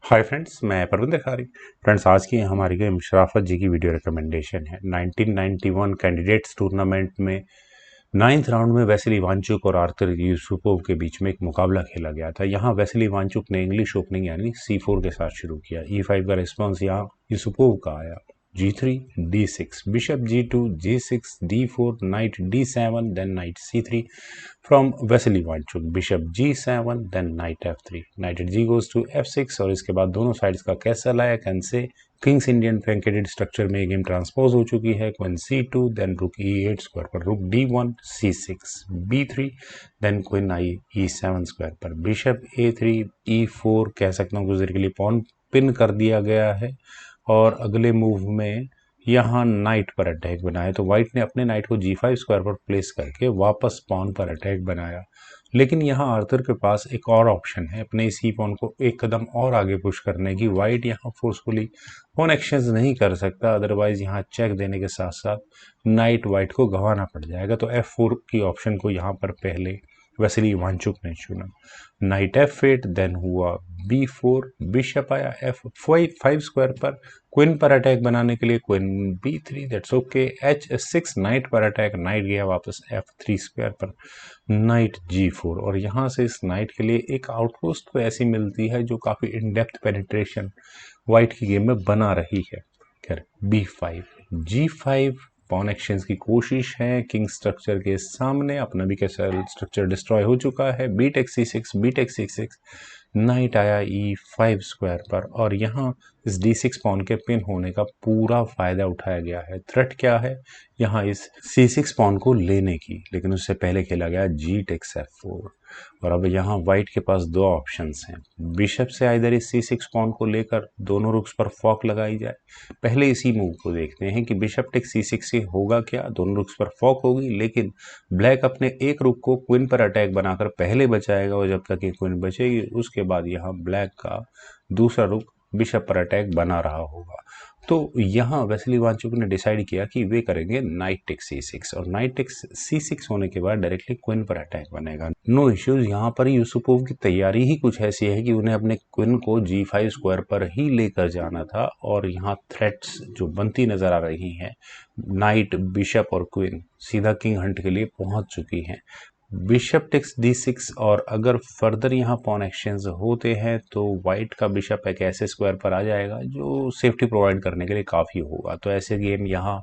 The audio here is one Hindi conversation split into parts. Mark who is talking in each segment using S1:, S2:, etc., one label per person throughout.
S1: हाय फ्रेंड्स, मैं परविंदर खारी। फ्रेंड्स, आज की हमारी गेम शराफत जी की वीडियो रिकमेंडेशन है। 1991 कैंडिडेट्स टूर्नामेंट में 9th राउंड में वेसिली इवांचुक और आर्थर यूसुपोव के बीच में एक मुकाबला खेला गया था। यहाँ वेसिली इवांचुक ने इंग्लिश ओपनिंग यानी C4 के साथ शुरू किया। E5 का रिस्पॉन्स यहाँ यूसुपोव का आया। G3, D6, Bishop G2, G6, D4, Knight D7, then Knight C3 from Vasily Ivanchuk, Bishop G7, then Knight F3, Knight G goes to F6 और इसके बाद दोनों साइड्स का कैसल आया can say Kings Indian truncated structure में गेम ट्रांसपोज हो चुकी है। क्वीन C2, देन रुक E8 स्क्वायर पर रुक D1, C6, B3, then queen E7 square पर बिशप A3, E4 कह सकता हूँ गुजर के लिए पॉन पिन कर दिया गया है। और अगले मूव में यहाँ नाइट पर अटैक बनाया तो व्हाइट ने अपने नाइट को G5 स्क्वायर पर प्लेस करके वापस पॉन पर अटैक बनाया। लेकिन यहाँ आर्थर के पास एक और ऑप्शन है अपने इसी पॉन को एक कदम और आगे पुश करने की। व्हाइट यहाँ फोर्सफुली पॉन एक्सचेंज नहीं कर सकता, अदरवाइज यहाँ चेक देने के साथ साथ नाइट व्हाइट को गंवाना पड़ जाएगा। तो F4 की ऑप्शन को यहाँ पर पहले वेसिली इवांचुक ने चुना। नाइट F8, देन हुआ B4, बिशप आया F5 स्क्वायर पर क्वीन पर अटैक बनाने के लिए queen B3, that's okay. H6 night पर अटैक, नाइट गया वापस F3 स्क्वायर पर, नाइट G4 और यहाँ से इस नाइट के लिए एक आउटपोस्ट तो ऐसी मिलती है जो काफ़ी इन डेप्थ पेनिट्रेशन वाइट की गेम में बना रही है। खैर B5, G5 पॉन एक्सचेंज की कोशिश है किंग स्ट्रक्चर के सामने। अपना भी कैसा स्ट्रक्चर डिस्ट्रॉय हो चुका है। BTech C6, BTech C6, night आया E5 स्क्वायर पर और यहाँ इस D6 पॉन के पिन होने का पूरा फायदा उठाया गया है। थ्रेट क्या है यहाँ इस C6 पॉन को लेने की, लेकिन उससे पहले खेला गया G टेक्स F4 और अब यहाँ व्हाइट के पास दो ऑप्शंस हैं। बिशप से इधर इस C6 पॉन को लेकर दोनों रुक्स पर फॉक लगाई जाए। पहले इसी मूव को देखते हैं कि बिशप टेक C6 से होगा क्या। दोनों रुक्स पर फॉक होगी, लेकिन ब्लैक अपने एक रुक को क्वीन पर अटैक बनाकर पहले बचाएगा और जब तक ये क्वीन बचेगी उसके बाद यहाँ ब्लैक का दूसरा रुक बिशप पर अटैक बना रहा होगा। तो यहाँ वेसिली इवांचुक ने डिसाइड किया कि वे करेंगे नाइट टेक C6 और नाइट टेक C6 होने के बाद डायरेक्टली क्वीन पर अटैक बनेगा। No issues. यहाँ पर यूसुपोव की तैयारी ही कुछ ऐसी है कि उन्हें अपने क्वीन को G5 स्क्वायर पर ही लेकर जाना था और यहाँ थ्रेट्स जो बनती नजर आ रही हैं, नाइट, बिशप और क्वीन सीधा किंग हंट के लिए पहुंच चुकी हैं। बिशप टेक्स D6 और अगर फर्दर यहाँ पॉन एक्सचेंज होते हैं तो वाइट का बिशप एक ऐसे स्क्वायर पर आ जाएगा जो सेफ्टी प्रोवाइड करने के लिए काफ़ी होगा। तो ऐसे गेम यहाँ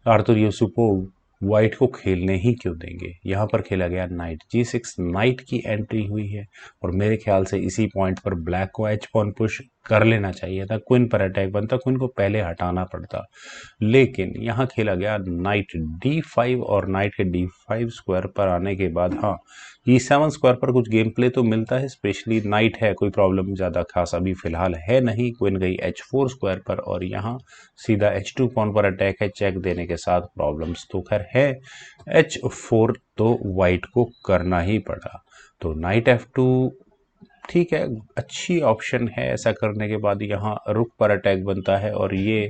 S1: आर्थर यूसुपोव वाइट को खेलने ही क्यों देंगे। यहाँ पर खेला गया नाइट G6, नाइट की एंट्री हुई है और मेरे ख्याल से इसी पॉइंट पर ब्लैक को एच पॉन पुश कर लेना चाहिए था। क्वीन पर अटैक बनता, क्वीन को पहले हटाना पड़ता, लेकिन यहाँ खेला गया नाइट D5 और नाइट के D5 स्क्वायर पर आने के बाद हाँ E7 स्क्वायर पर कुछ गेम प्ले तो मिलता है, स्पेशली नाइट है, कोई प्रॉब्लम ज़्यादा खास अभी फिलहाल है नहीं। क्वीन गई H4 स्क्वायर पर और यहाँ सीधा H2 पॉन पर अटैक है, चेक देने के साथ प्रॉब्लम्स तो खैर है। H4 तो वाइट को करना ही पड़ा, तो नाइट F2 ठीक है, अच्छी ऑप्शन है। ऐसा करने के बाद यहाँ रुक पर अटैक बनता है और ये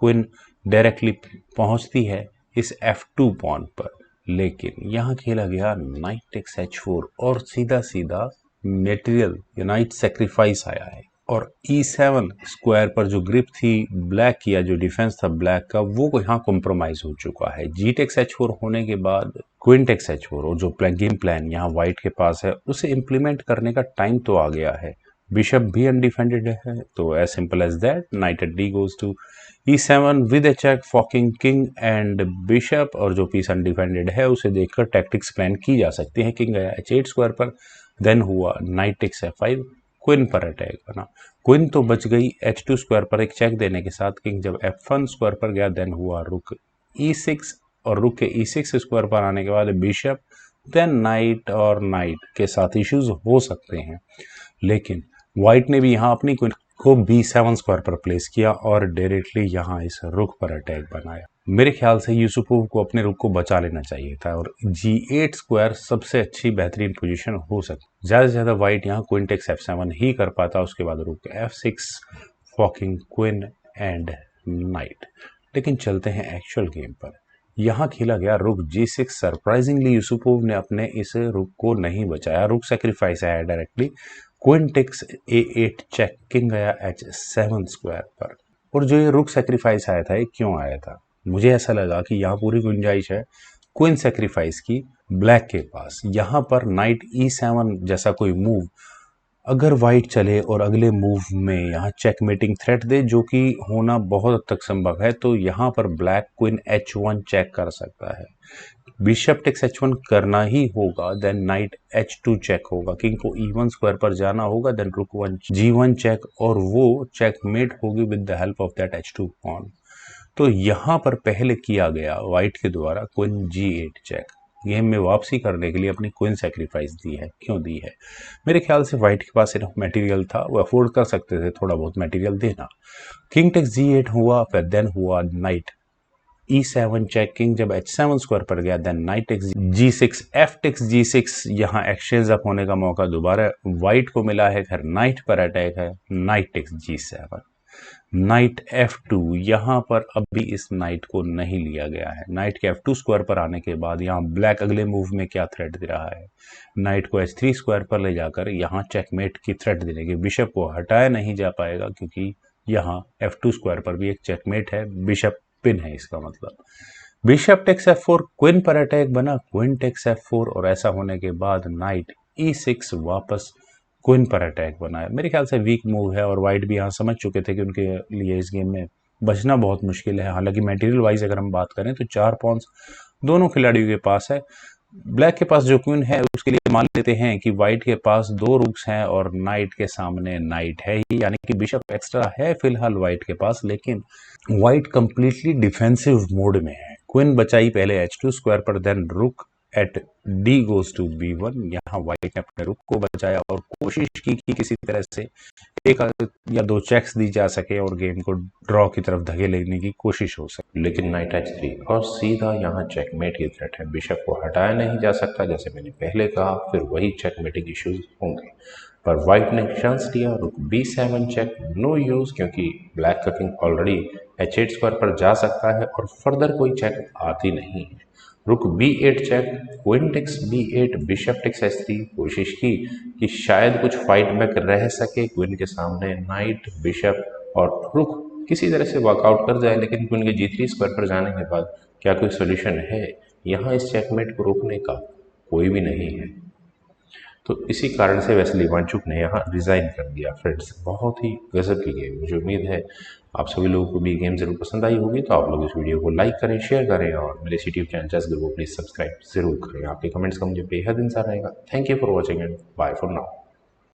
S1: क्वीन डायरेक्टली पहुंचती है इस F2 पॉन पर, लेकिन यहाँ खेला गया नाइट टेक्स H4 और सीधा सीधा मेटेरियल या नाइट सेक्रीफाइस आया है और E7 स्क्वायर पर जो ग्रिप थी ब्लैक की या जो डिफेंस था ब्लैक का वो यहाँ कॉम्प्रोमाइज हो चुका है। G टेक्स H4 होने के बाद क्वीन टेक्स H4 और जो गेम प्लान यहाँ व्हाइट के पास है उसे इम्प्लीमेंट करने का टाइम तो आ गया है। बिशप भी अनडिफेंडेड है, तो as simple as that knight at D goes to E7 with a check forking king and bishop और जो पीस अनडिफेंडेड है उसे देखकर टैक्टिक्स प्लान की जा सकती है। किंग गया H8 स्क्वायर पर, देन हुआ नाइट टेक्स F5, क्वीन पर अटैक बना, क्वीन तो बच गई H2 स्क्वायर पर एक चेक देने के साथ। किंग जब F1 स्क्वायर पर गया देन हुआ रुक E6 और रुक के E6 स्क्वायर पर आने के बाद बिशप, देन नाइट और नाइट के साथ इश्यूज हो सकते हैं, लेकिन व्हाइट ने भी यहाँ अपनी क्वीन को B7 स्क्वायर पर प्लेस किया और डायरेक्टली यहाँ इस रुक पर अटैक बनाया। मेरे ख्याल से यूसुपोव को अपने रुक को बचा लेना चाहिए था और G8 स्क्वायर सबसे अच्छी बेहतरीन पोजीशन हो सकती। ज़्यादा से ज़्यादा व्हाइट यहाँ क्वीन टेक्स F7 ही कर पाता, उसके बाद रुक F6, fucking queen and night. लेकिन चलते हैं एक्चुअल गेम पर। यहाँ खेला गया रुक G6। सरप्राइजिंगली यूसुपोव ने अपने इस रुक को नहीं बचाया, रुक सेक्रीफाइस आया directly. Queen takes A8 check, king गया H7 स्क्वायर पर। और जो ये रुक सेक्रीफाइस आया था, ये क्यों आया था? मुझे ऐसा लगा कि यहाँ पूरी गुंजाइश है क्वीन सेक्रीफाइस की ब्लैक के पास। यहाँ पर नाइट E7 जैसा कोई मूव अगर वाइट चले और अगले मूव में यहाँ चेकमेटिंग थ्रेट दे, जो कि होना बहुत हद तक संभव है, तो यहाँ पर ब्लैक क्वीन H1 चेक कर सकता है। बिशप टेक्स H1 करना ही होगा, देन नाइट H2 चेक होगा, किंग को E1 स्क्वायर पर जाना होगा, देन रुक 1 G1 चेक, और वो चेकमेट होगी with the help of that H2 pawn. तो यहाँ पर पहले किया गया वाइट के द्वारा क्वीन G8 चेक। गेम में वापसी करने के लिए अपनी क्वीन सेक्रीफाइस दी है। क्यों दी है? मेरे ख्याल से वाइट के पास इनफ मटेरियल था, वो अफोर्ड कर सकते थे थोड़ा बहुत मटेरियल देना। किंग टेक्स G8 हुआ, फिर देन हुआ नाइट E7 चेक, किंग जब H7 स्क्वायर पर गया, then knight takes G6, F takes G6, यहाँ एक्सचेंज अप होने का मौका दोबारा वाइट को मिला है, फिर नाइट पर अटैक है, knight takes G7, night F2। यहाँ पर अभी इस नाइट को नहीं लिया गया है। नाइट के F2 स्क्वायर पर आने के बाद यहाँ ब्लैक अगले मूव में क्या थ्रेट दे रहा है? नाइट को H3 स्क्वायर पर ले जाकर यहाँ चेकमेट की थ्रेट देने की। बिशप को हटाया नहीं जा पाएगा क्योंकि यहाँ F2 स्क्वायर पर भी एक चेकमेट है, बिशप पिन है इसका मतलब। बिशप टेक्स F4, क्वीन पर अटैक बना, क्वीन टेक्स F4, और ऐसा होने के बाद नाइट E6 वापस क्वीन पर अटैक बनाया। मेरे ख्याल से वीक मूव है, और वाइट भी यहाँ समझ चुके थे कि उनके लिए इस गेम में बचना बहुत मुश्किल है। हालांकि मटेरियल वाइज अगर हम बात करें तो 4 पॉन्स दोनों खिलाड़ियों के पास है। ब्लैक के पास जो क्वीन है उसके लिए मान लेते हैं कि वाइट के पास 2 रूक्स हैं और नाइट के सामने नाइट है ही, यानी कि बिशप एक्स्ट्रा है फिलहाल वाइट के पास, लेकिन वाइट कंप्लीटली डिफेंसिव मोड में है। क्वीन बचाई पहले H2 स्क्वायर पर, देन रुक eight D goes to B1। यहाँ वाइट ने अपने रुक को बचाया और कोशिश की कि किसी तरह से एक या 2 चेक्स दी जा सके और गेम को ड्रॉ की तरफ धके लेने की कोशिश हो सके, लेकिन नाइट H3 और सीधा यहाँ चेकमेट की थ्रेट है। बिशप को हटाया नहीं जा सकता, जैसे मैंने पहले कहा, फिर वही चेकमेटिंग इश्यूज होंगे। पर वाइट ने चांस लिया, रुक B7 चेक, नो यूज, क्योंकि ब्लैक का किंग ऑलरेडी H8 स्क्वायर पर जा सकता है और फर्दर कोई चेक आती नहीं है। Rook B8 check, queen takes B8, bishop takes H3, कोशिश की कि शायद कुछ फाइट बैक रह सके क्वीन के सामने। नाइट, बिशप और रुक किसी तरह से वर्कआउट कर जाए, लेकिन क्वीन के G3 स्क्वायर पर जाने के बाद क्या कोई सोल्यूशन है? यहाँ इस चेकमेट को रोकने का कोई भी नहीं है। तो इसी कारण से वेस्ली इवांचुक ने यहाँ रिजाइन कर दिया। फ्रेंड्स, बहुत ही गजब की गेम। मुझे उम्मीद है आप सभी लोगों को भी गेम जरूर पसंद आई होगी। तो आप लोग इस वीडियो को लाइक करें, शेयर करें और मेरे यूट्यूब चैनल चेस गुरु को प्लीज सब्सक्राइब जरूर करें। आपके कमेंट्स का मुझे बेहद इंतजार रहेगा। Thank you for watching and bye for now.